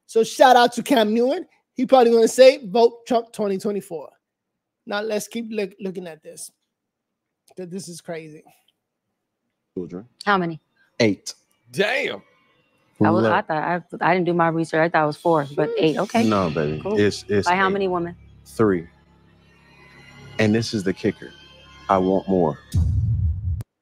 So shout out to Cam Newton. He probably going to say, vote Trump 2024. Now let's keep looking at this. This is crazy. Children. How many? 8. Damn. I thought I didn't do my research. I thought it was 4, but 8. Okay. No, baby. Cool. It's By how 8. many women? 3. And this is the kicker. I want more.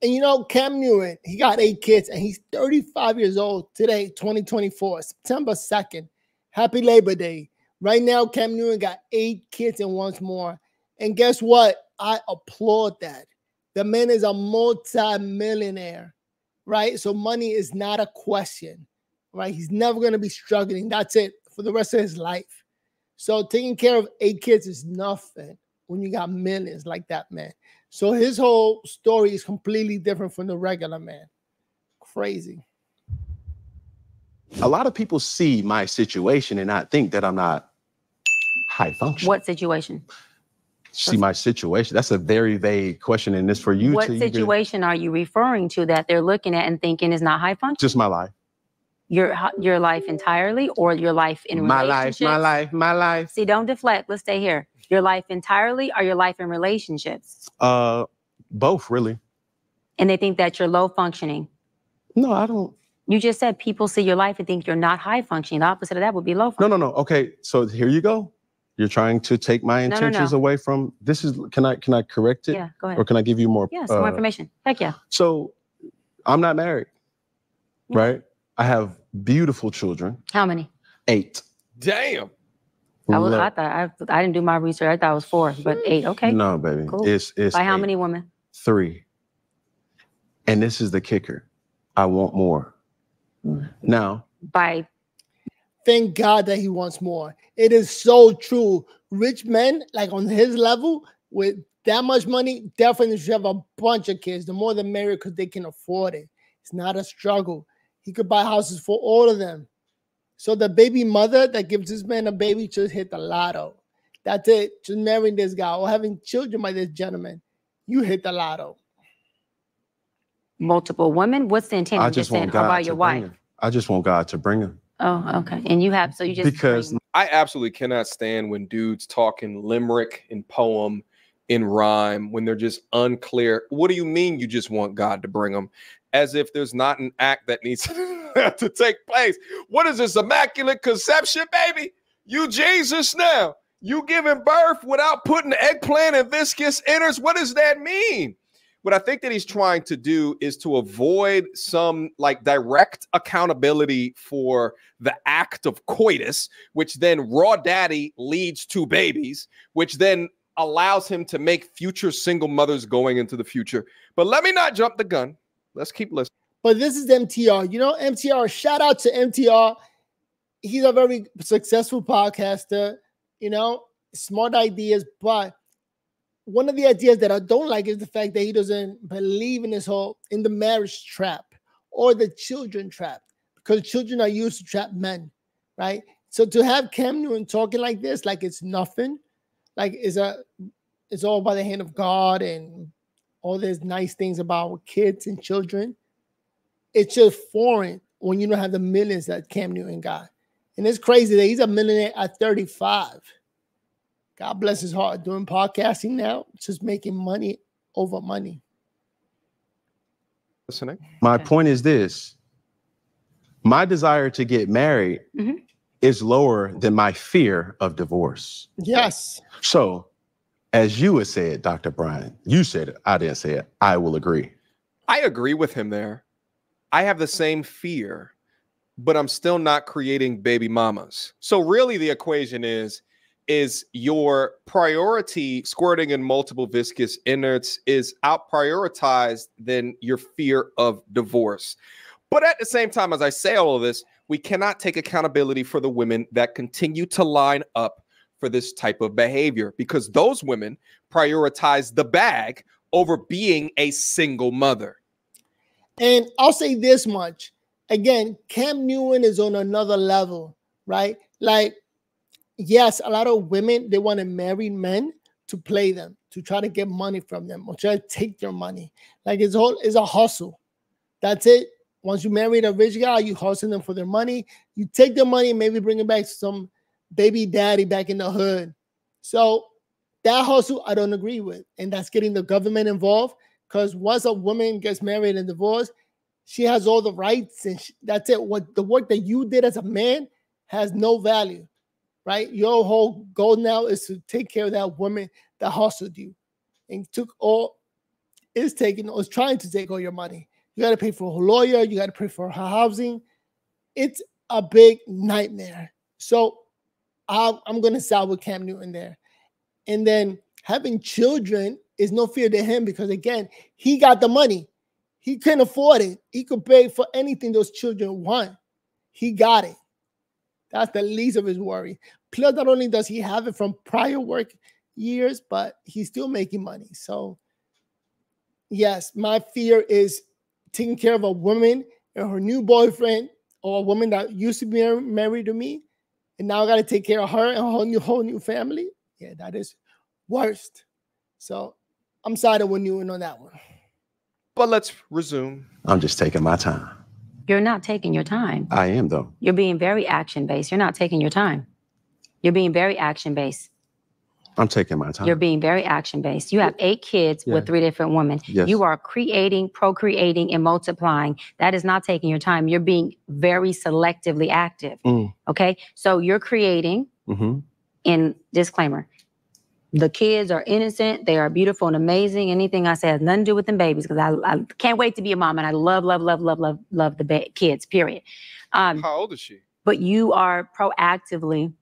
And you know, Cam Newton, he got 8 kids and he's 35 years old today, 2024, September 2nd. Happy Labor Day. Right now, Cam Newton got 8 kids and wants more. And guess what? I applaud that. The man is a multi-millionaire, right? So money is not a question, right? He's never going to be struggling. That's it for the rest of his life. So taking care of 8 kids is nothing when you got millions like that, man. So his whole story is completely different from the regular man. Crazy. A lot of people see my situation and not think that I'm not high functioning. What situation? See my situation. That's a very vague question, and this for you. What situation are you referring to that they're looking at and thinking is not high function? Just my life. Your life entirely, or your life in relationships? My life. See, don't deflect. Let's stay here. Your life entirely, or your life in relationships? Both, really. And they think that you're low functioning. No, I don't. You just said people see your life and think you're not high functioning. The opposite of that would be low functioning. No. Okay, so here you go. You're trying to take my intentions away from this. Is can I correct it? Yeah, go ahead. Or can I give you more? Yeah, some more information. Heck yeah. So, I'm not married, right? I have beautiful children. How many? 8. Damn. I thought I didn't do my research. I thought it was 4, but 8. Okay. No, baby. Cool. It's by how 8. many women? 3. And this is the kicker. I want more. Now. By. Thank God that he wants more. It is so true. Rich men, like on his level, with that much money, definitely should have a bunch of kids. The more the merrier, because they can afford it. It's not a struggle. He could buy houses for all of them. So the baby mother that gives this man a baby just hit the lotto. That's it. Just marrying this guy or having children by this gentleman. You hit the lotto. Multiple women? What's the intent? I just want God about your wife. I just want God to bring him. Oh, okay. And you have, so you just. Because I absolutely cannot stand when dudes talk in limerick, in poem, in rhyme, when they're just unclear. What do you mean you just want God to bring them? As if there's not an act that needs to take place. What is this, immaculate conception, baby? You Jesus now. You giving birth without putting eggplant and viscous innards. What does that mean? What I think that he's trying to do is to avoid some like direct accountability for the act of coitus, which then raw daddy leads to babies, which then allows him to make future single mothers going into the future. But let me not jump the gun. Let's keep listening. But this is MTR. You know, MTR, shout out to MTR. He's a very successful podcaster, you know, smart ideas. But one of the ideas that I don't like is the fact that he doesn't believe in in the marriage trap or the children trap, because children are used to trap men, right? So to have Cam Newton talking like this, like it's nothing, like it's all by the hand of God and all these nice things about kids and children. It's just foreign when you don't have the millions that Cam Newton got. And it's crazy that he's a millionaire at 35. God bless his heart, doing podcasting now, just making money over money. Listening. My point is this. My desire to get married is lower than my fear of divorce. Yes. So, as you would say it, Dr. Brian, you said it, I didn't say it, I will agree. I agree with him there. I have the same fear, but I'm still not creating baby mamas. So really the equation is your priority squirting in multiple viscous innards is out prioritized than your fear of divorce. But at the same time, as I say all of this, we cannot take accountability for the women that continue to line up for this type of behavior, because those women prioritize the bag over being a single mother. And I'll say this much. Again, Cam Newton is on another level, right? Like, yes, a lot of women, they want to marry men to play them, to try to get money from them or try to take their money. Like it's a hustle. That's it. Once you marry a rich guy, you hustle them for their money. You take their money and maybe bring it back to some baby daddy back in the hood. So that hustle, I don't agree with. And that's getting the government involved, because once a woman gets married and divorced, she has all the rights, and that's it. What the work that you did as a man has no value, right? Your whole goal now is to take care of that woman that hustled you and is trying to take all your money. You got to pay for her lawyer. You got to pay for her housing. It's a big nightmare. So I'm going to side with Cam Newton there. And then having children is no fear to him, because, again, he got the money. He couldn't afford it. He could pay for anything those children want. He got it. That's the least of his worry. Plus, not only does he have it from prior work years, but he's still making money. So, yes, my fear is taking care of a woman and her new boyfriend, or a woman that used to be married to me, and now I got to take care of her and her whole new family. Yeah, that is worst. So I'm siding with Newton on that one. But let's resume. I'm just taking my time. You're not taking your time. I am, though. You're being very action-based. You're not taking your time. You're being very action-based. I'm taking my time. You're being very action-based. You have 8 kids with 3 different women. Yes. You are creating, procreating, and multiplying. That is not taking your time. You're being very selectively active. Okay? So you're creating, in disclaimer, the kids are innocent. They are beautiful and amazing. Anything I say has nothing to do with them babies, because I can't wait to be a mom, and I love the kids, period. How old is she? But you are proactively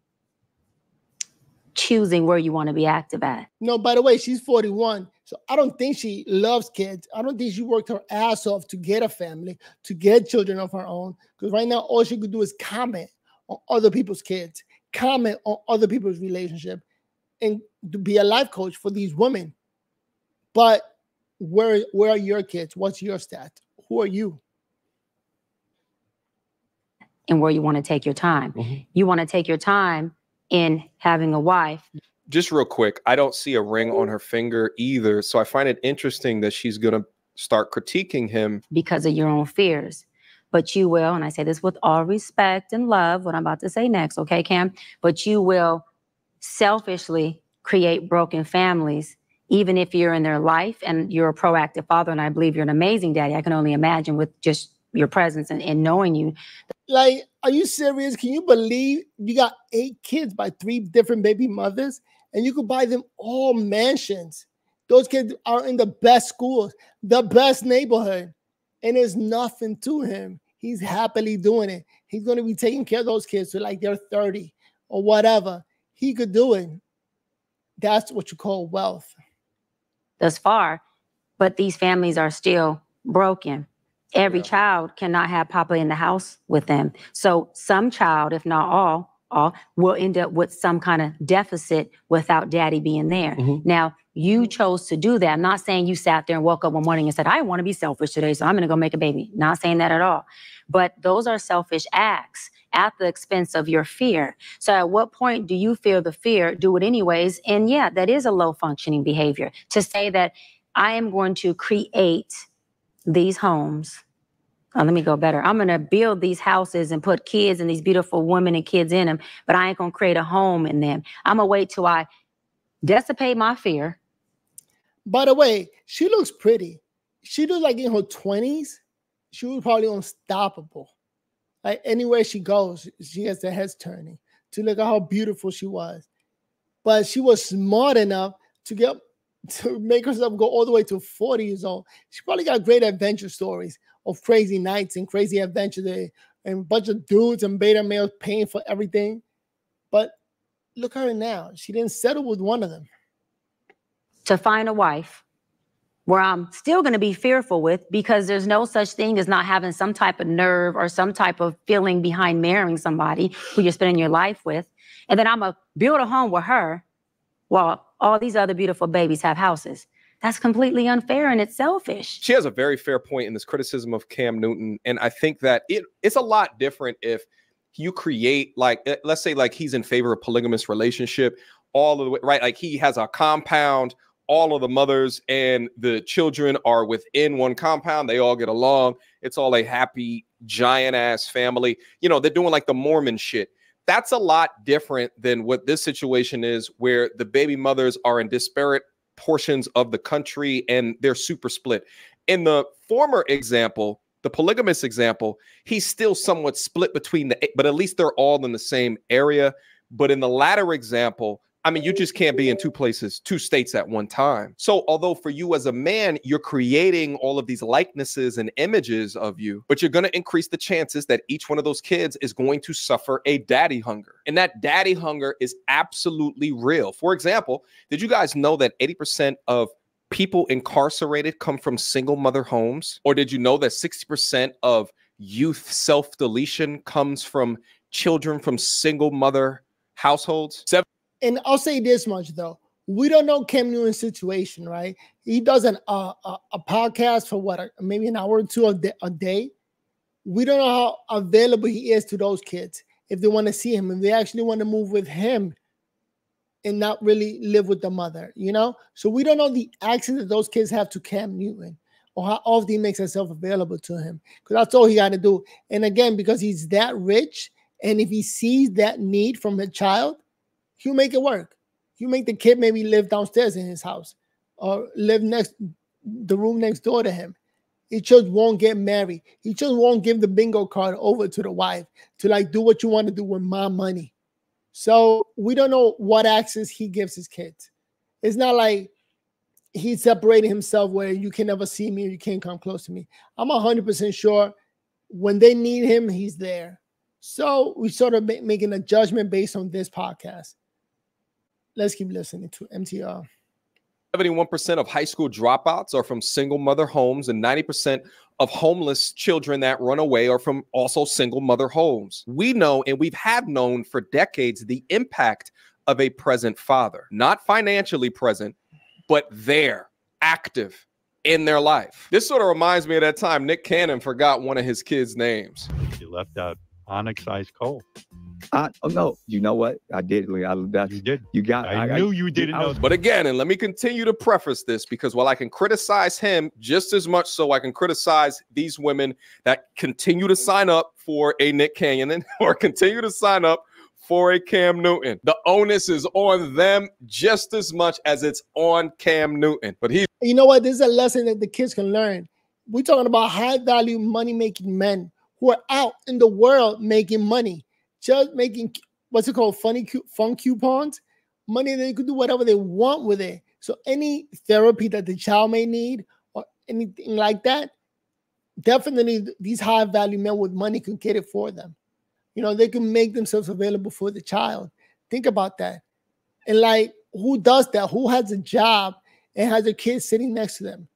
choosing where you want to be active at. No, by the way, she's 41. So I don't think she loves kids. I don't think she worked her ass off to get a family, to get children of her own. Because right now, all she could do is comment on other people's kids, comment on other people's relationship, and to be a life coach for these women. But where are your kids? What's your stat? Who are you? And where you want to take your time. You want to take your time in having a wife. Just real quick, I don't see a ring on her finger either. So I find it interesting that she's going to start critiquing him. Because of your own fears. But you will, and I say this with all respect and love, what I'm about to say next, okay, Cam? But you will selfishly create broken families, even if you're in their life and you're a proactive father, and I believe you're an amazing daddy. I can only imagine with just your presence and knowing you. Like, are you serious? Can you believe you got 8 kids by 3 different baby mothers, and you could buy them all mansions? Those kids are in the best schools, the best neighborhood, and there's nothing to him. He's happily doing it. He's going to be taking care of those kids till like they're 30 or whatever. He could do it. That's what you call wealth. Thus far, but these families are still broken. Every child cannot have Papa in the house with them. So some child, if not all will end up with some kind of deficit without daddy being there. Now, you chose to do that. I'm not saying you sat there and woke up one morning and said, I want to be selfish today, so I'm going to go make a baby. Not saying that at all. But those are selfish acts at the expense of your fear. So at what point do you feel the fear, do it anyways? And yeah, that is a low functioning behavior. To say that I am going to create these homes. Let me go better. I'm going to build these houses and put kids and these beautiful women and kids in them, but I ain't going to create a home in them. I'm going to wait till I dissipate my fear. By the way, she looks pretty. She looks like in her 20s. She was probably unstoppable. Like anywhere she goes, she has the heads turning to look at how beautiful she was. But she was smart enough to make herself go all the way to 40 years old. She probably got great adventure stories of crazy nights and crazy adventures and a bunch of dudes and beta males paying for everything. But look at her now. She didn't settle with one of them. To find a wife where I'm still going to be fearful with, because there's no such thing as not having some type of nerve or some type of feeling behind marrying somebody who you're spending your life with. And then I'm going to build a home with her while all these other beautiful babies have houses. That's completely unfair and it's selfish. She has a very fair point in this criticism of Cam Newton. And I think that it's a lot different if you create, like, let's say like he's in favor of polygamous relationship all of the way, right? Like he has a compound all of the mothers and the children are within one compound. They all get along. It's all a happy, giant ass family. You know, they're doing like the Mormon shit. That's a lot different than what this situation is, where the baby mothers are in disparate portions of the country and they're super split. In the former example, the polygamous example, he's still somewhat split between but at least they're all in the same area. But in the latter example, I mean, you just can't be in two places, two states at one time. So although for you as a man, you're creating all of these likenesses and images of you, but you're going to increase the chances that each one of those kids is going to suffer a daddy hunger. And that daddy hunger is absolutely real. For example, did you guys know that 80% of people incarcerated come from single mother homes? Or did you know that 60% of youth self-deletion comes from children from single mother households? And I'll say this much, though. We don't know Cam Newton's situation, right? He does a podcast for what, maybe an hour or two a day. We don't know how available he is to those kids. If they want to see him, if they actually want to move with him and not really live with the mother, you know? So we don't know the access that those kids have to Cam Newton or how often he makes himself available to him. Because that's all he got to do. And again, because he's that rich, and if he sees that need from a child, he'll make it work. He'll make the kid maybe live downstairs in his house or live the room next door to him. He just won't get married. He just won't give the bingo card over to the wife to like do what you want to do with my money. So we don't know what access he gives his kids. It's not like he's separating himself where you can never see me or you can't come close to me. I'm 100% sure when they need him, he's there. So we sort of making a judgment based on this podcast. Let's keep listening to MTR. 71% of high school dropouts are from single mother homes, and 90% of homeless children that run away are from also single mother homes. We know, and we have known for decades, the impact of a present father, not financially present, but there, active in their life. This sort of reminds me of that time Nick Cannon forgot one of his kids' names. You left out Onyx Ice Cold. Oh no, you know what? I did. You did. You got. I knew you didn't know. But again, and let me continue to preface this, because while I can criticize him just as much so I can criticize these women that continue to sign up for a Nick Cannon or continue to sign up for a Cam Newton. The onus is on them just as much as it's on Cam Newton. But you know what? This is a lesson that the kids can learn. We're talking about high value money making men who are out in the world making money, just making what's it called, fun coupons, money they could do whatever they want with it. So any therapy that the child may need or anything like that, definitely these high value men with money can get it for them. You know, they can make themselves available for the child. Think about that. And like, who does that? Who has a job and has a kid sitting next to them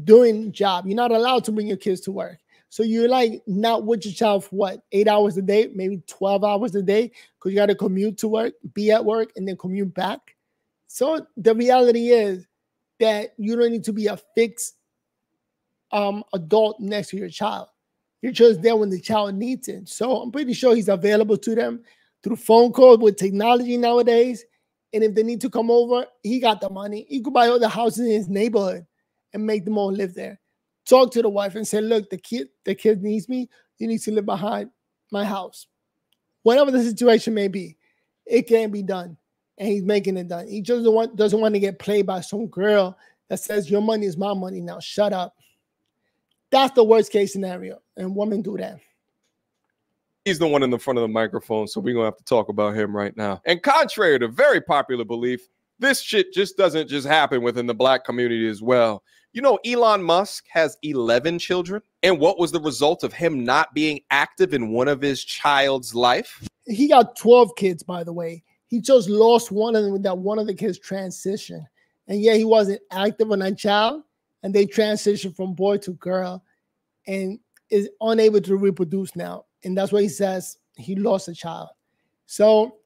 doing job? You're not allowed to bring your kids to work. So you're like not with your child for what, 8 hours a day, maybe 12 hours a day, because you got to commute to work, be at work, and then commute back. So the reality is that you don't need to be a fixed adult next to your child. You're just there when the child needs it. So I'm pretty sure he's available to them through phone calls with technology nowadays. And if they need to come over, he got the money. He could buy all the houses in his neighborhood and make them all live there. Talk to the wife and say, look, the kid needs me. He needs to live behind my house. Whatever the situation may be, it can be done. And he's making it done. He just doesn't want to get played by some girl that says, your money is my money now. Shut up. That's the worst case scenario. And women do that. He's the one in the front of the microphone, so we're going to have to talk about him right now. And contrary to very popular belief, this shit just doesn't just happen within the black community as well. You know, Elon Musk has 11 children. And what was the result of him not being active in one of his child's life? He got 12 kids, by the way. He just lost one of them, that one of the kids transitioned. And yeah, he wasn't active on that child. And they transitioned from boy to girl and is unable to reproduce now. And that's why he says he lost a child. So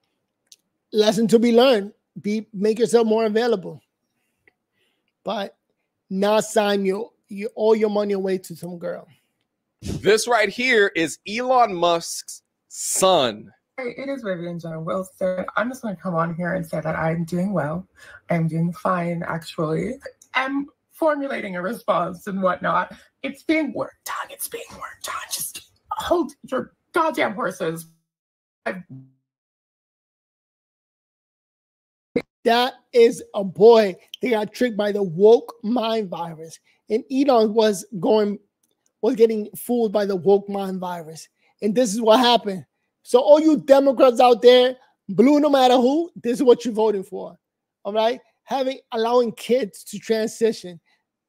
lesson to be learned, make yourself more available. But not sign all your money away to some girl. This right here is Elon Musk's son. It is Vivian Jenna Wilson. I'm just going to come on here and say that I'm doing well. I'm doing fine, actually. I'm formulating a response and whatnot. It's being worked on. It's being worked on. Just hold your goddamn horses. That is a boy. They got tricked by the woke mind virus. And Elon was getting fooled by the woke mind virus. And this is what happened. So all you Democrats out there, blue no matter who, this is what you're voting for. All right? Allowing kids to transition.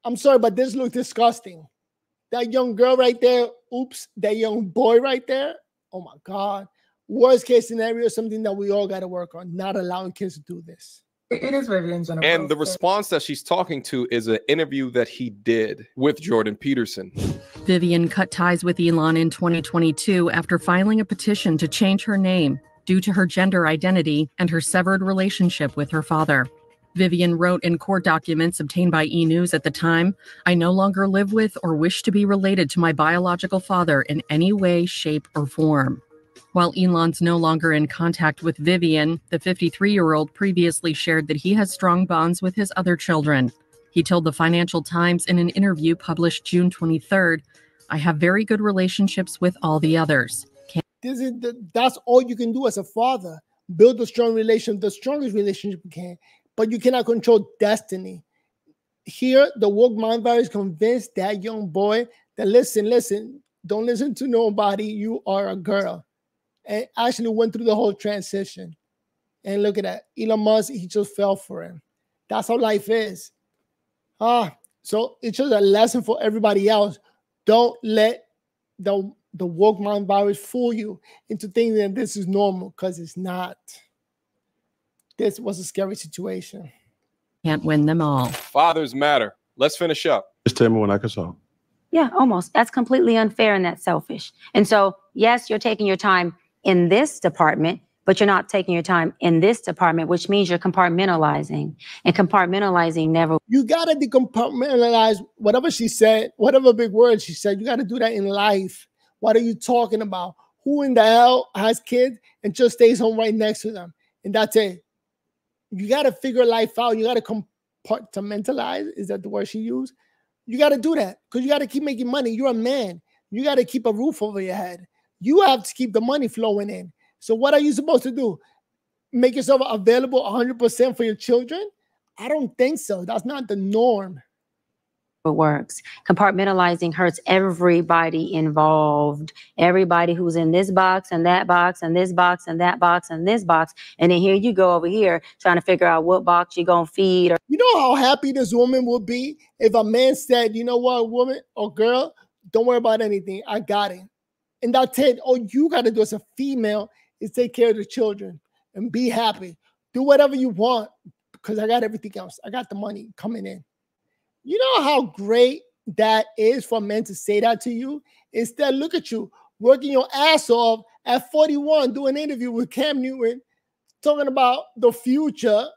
I'm sorry, but this looks disgusting. That young girl right there, oops, that young boy right there, oh my God. Worst case scenario is something that we all got to work on, not allowing kids to do this. It is Vivian Jenna. And the response that she's talking to is an interview that he did with Jordan Peterson. Vivian cut ties with Elon in 2022 after filing a petition to change her name due to her gender identity and her severed relationship with her father. Vivian wrote in court documents obtained by E! News at the time, "I no longer live with or wish to be related to my biological father in any way, shape, or form." While Elon's no longer in contact with Vivian, the 53-year-old previously shared that he has strong bonds with his other children. He told the Financial Times in an interview published June 23rd, "I have very good relationships with all the others." That's all you can do as a father. Build a strong relationship, the strongest relationship you can. But you cannot control destiny. Here, the woke mind virus convinced that young boy that listen, don't listen to nobody. You are a girl. And actually went through the whole transition. And look at that. Elon Musk, he just fell for him. That's how life is. So it's just a lesson for everybody else. Don't let the woke mind virus fool you into thinking that this is normal, because it's not. This was a scary situation. Can't win them all. Fathers matter. Let's finish up. Just tell me when I can solve. Yeah, almost. That's completely unfair and that's selfish. And so, yes, you're taking your time in this department, but you're not taking your time in this department, which means you're compartmentalizing. And compartmentalizing never. You got to decompartmentalize whatever she said, whatever big word she said. You got to do that in life. What are you talking about? Who in the hell has kids and just stays home right next to them? And that's it. You got to figure life out. You got to compartmentalize. Is that the word she used? You got to do that because you got to keep making money. You're a man. You got to keep a roof over your head. You have to keep the money flowing in. So what are you supposed to do? Make yourself available 100% for your children? I don't think so. That's not the norm. It works. Compartmentalizing hurts everybody involved. Everybody who's in this box and that box and this box and that box and this box. And then here you go over here trying to figure out what box you're going to feed. You know how happy this woman would be if a man said, you know what, woman or girl, don't worry about anything. I got it. And that's it. All you got to do as a female is take care of the children and be happy. Do whatever you want because I got everything else. I got the money coming in. You know how great that is for men to say that to you? Instead, look at you working your ass off at 41, doing an interview with Cam Newton, talking about the future.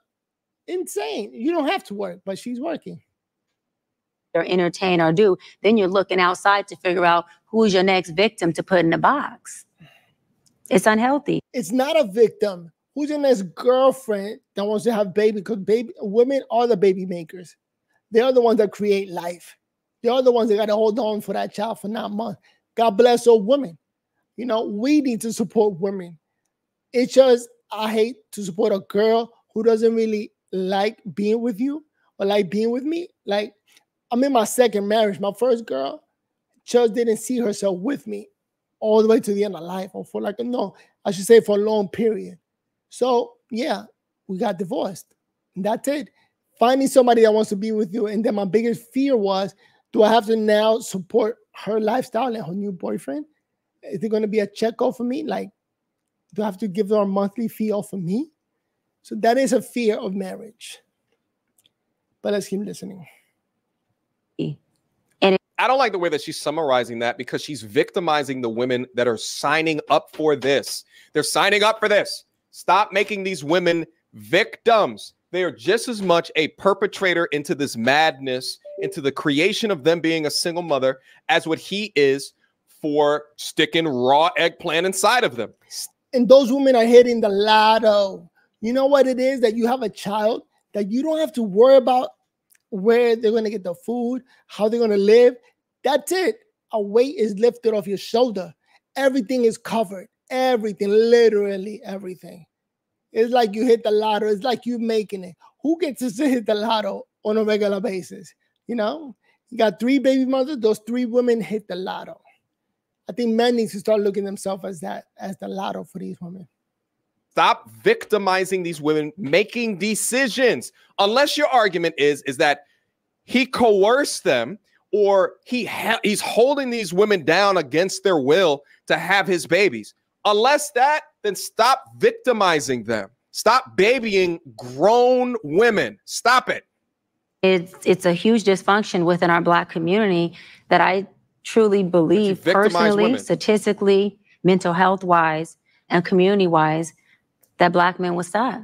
Insane. You don't have to work, but she's working. Or entertain or do, then you're looking outside to figure out who's your next victim to put in the box. It's unhealthy. It's not a victim. Who's your next girlfriend that wants to have baby? Because women are the baby makers. They are the ones that create life. They are the ones that got to hold on for that child for 9 months. God bless all women. You know, we need to support women. It's just, I hate to support a girl who doesn't really like being with you or like being with me. Like, I'm in my second marriage. My first girl just didn't see herself with me all the way to the end of life, or for like, no, I should say for a long period. So yeah, we got divorced. And that's it. Finding somebody that wants to be with you. And then my biggest fear was, do I have to now support her lifestyle and her new boyfriend? Is it going to be a check off for me? Like, do I have to give her a monthly fee off for me? So that is a fear of marriage. But let's keep listening. And I don't like the way that she's summarizing that because she's victimizing the women that are signing up for this. They're signing up for this. Stop making these women victims. They are just as much a perpetrator into this madness, into the creation of them being a single mother, as what he is for sticking raw eggplant inside of them. And those women are hitting the lotto. You know what it is? That you have a child that you don't have to worry about where they're going to get the food, how they're going to live. That's it. A weight is lifted off your shoulder. Everything is covered. Everything, literally everything. It's like you hit the lotto. It's like you making it. Who gets to hit the lotto on a regular basis? You know, you got 3 baby mothers. Those 3 women hit the lotto. I think men need to start looking themselves as that, as the lotto for these women. Stop victimizing these women, making decisions. Unless your argument is that he coerced them, or he's holding these women down against their will to have his babies. Unless that, then stop victimizing them. Stop babying grown women. Stop it. It's a huge dysfunction within our Black community that I truly believe personally, statistically, mental health wise, and community wise, that Black men would stop.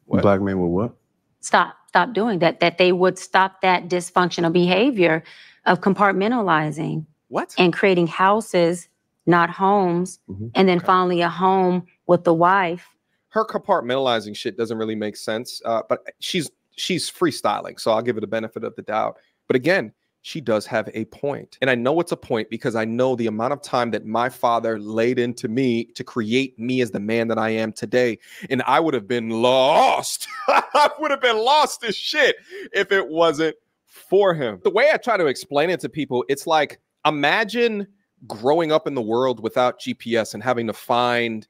What? Black men would what? Stop doing that, that they would stop that dysfunctional behavior of compartmentalizing. What? And creating houses, not homes, and then finally a home with the wife. Her compartmentalizing shit doesn't really make sense, but she's freestyling, so I'll give it the benefit of the doubt. But again, she does have a point. And I know it's a point because I know the amount of time that my father laid into me to create me as the man that I am today. And I would have been lost. I would have been lost as shit if it wasn't for him. The way I try to explain it to people, it's like, imagine growing up in the world without GPS and having to find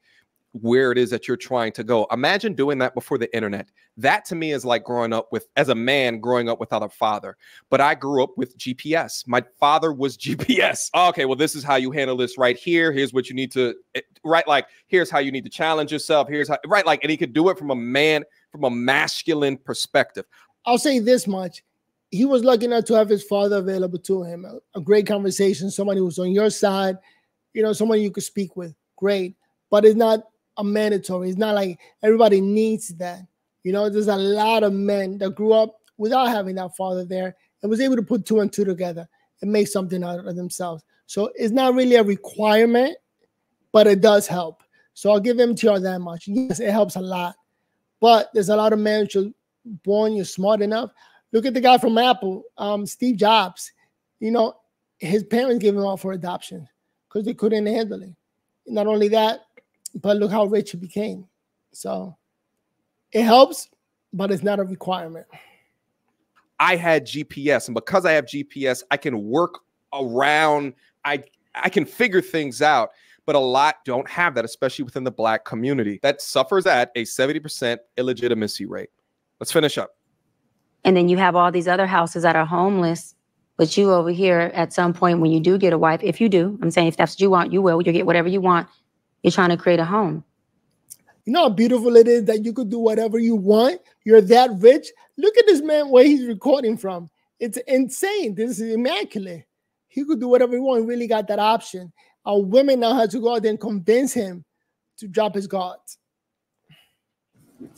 where it is that you're trying to go. Imagine doing that before the internet. That to me is like growing up with, as a man, growing up without a father. But I grew up with GPS. My father was GPS. Okay, well, this is how you handle this right here. Here's what you need to, right? Like, here's how you need to challenge yourself. Here's how, right? Like, and he could do it from a man, from a masculine perspective. I'll say this much. He was lucky enough to have his father available to him. A great conversation, somebody who's on your side, you know, someone you could speak with. Great. But it's not a mandatory. It's not like everybody needs that. You know, there's a lot of men that grew up without having that father there and was able to put 2 and 2 together and make something out of themselves. So it's not really a requirement, but it does help. So I'll give MTR that much. Yes, it helps a lot. But there's a lot of men who are born, you're smart enough. Look at the guy from Apple, Steve Jobs. You know, his parents gave him out for adoption because they couldn't handle it. Not only that, but look how rich he became. So it helps, but it's not a requirement. I had GPS, and because I have GPS, I can work around, I can figure things out, but a lot don't have that, especially within the Black community. That suffers at a 70% illegitimacy rate. Let's finish up. And then you have all these other houses that are homeless, but you over here at some point when you do get a wife, if you do, I'm saying if that's what you want, you will, you'll get whatever you want. You're trying to create a home. You know how beautiful it is that you could do whatever you want? You're that rich. Look at this man where he's recording from. It's insane. This is immaculate. He could do whatever he wants. He really got that option. Our women now have to go out there and convince him to drop his guards.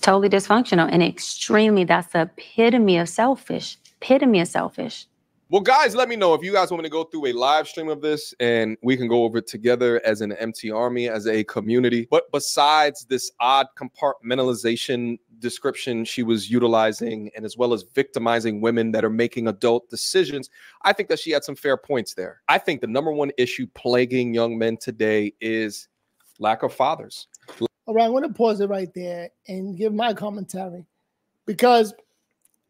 Totally dysfunctional and extremely, that's the epitome of selfish. Epitome of selfish. Well, guys, let me know if you guys want me to go through a live stream of this and we can go over it together as an MT Army, as a community. But besides this odd compartmentalization description she was utilizing, and as well as victimizing women that are making adult decisions, I think that she had some fair points there. I think the #1 issue plaguing young men today is lack of fathers. All right, I want to pause it right there and give my commentary. Because,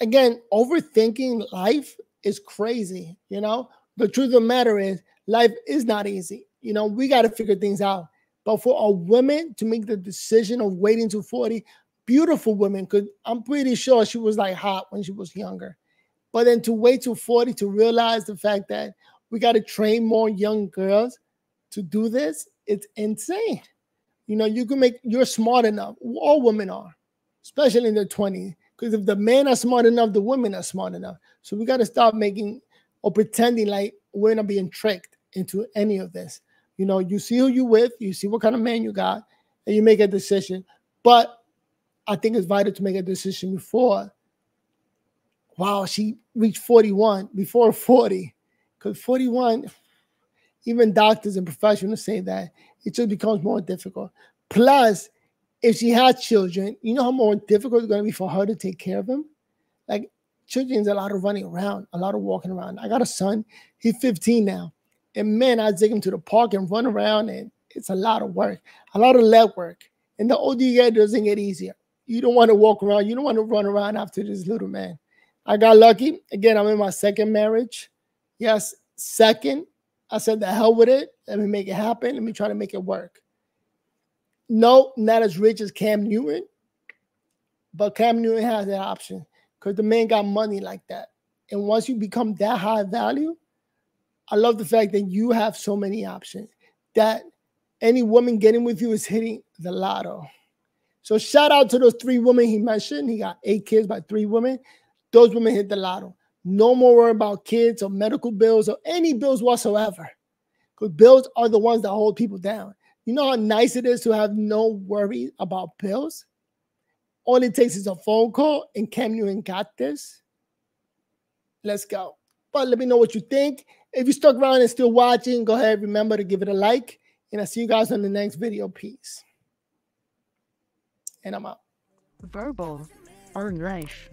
again, overthinking life is crazy, you know? The truth of the matter is life is not easy. You know, we got to figure things out. But for a woman to make the decision of waiting to 40, beautiful women, because I'm pretty sure she was like hot when she was younger. But then to wait till 40 to realize the fact that we got to train more young girls to do this, it's insane. You know, you're smart enough. All women are, especially in their 20s. Because if the men are smart enough, the women are smart enough. So we got to stop making or pretending like we're not being tricked into any of this. You know, you see who you with, you see what kind of man you got, and you make a decision. But I think it's vital to make a decision before, wow, she reached 41, before 40. Because 41, even doctors and professionals say that it just becomes more difficult. Plus, if she has children, you know how more difficult it's going to be for her to take care of them? Like, children's a lot of running around, a lot of walking around. I got a son. He's 15 now. And man, I take him to the park and run around, and it's a lot of work, a lot of leg work. And the older you get, it doesn't get easier. You don't want to walk around. You don't want to run around after this little man. I got lucky. Again, I'm in my second marriage. Yes, second. I said, the hell with it. Let me make it happen. Let me try to make it work. No, not as rich as Cam Newton, but Cam Newton has that option because the man got money like that. And once you become that high value, I love the fact that you have so many options that any woman getting with you is hitting the lotto. So shout out to those 3 women he mentioned. He got 8 kids by 3 women. Those women hit the lotto. No more worry about kids or medical bills or any bills whatsoever. Because bills are the ones that hold people down. You know how nice it is to have no worry about bills? All it takes is a phone call, and Cam Newton got this. Let's go. But let me know what you think. If you stuck around and still watching, go ahead. Remember to give it a like. And I'll see you guys on the next video. Peace. And I'm out. Verbal or life.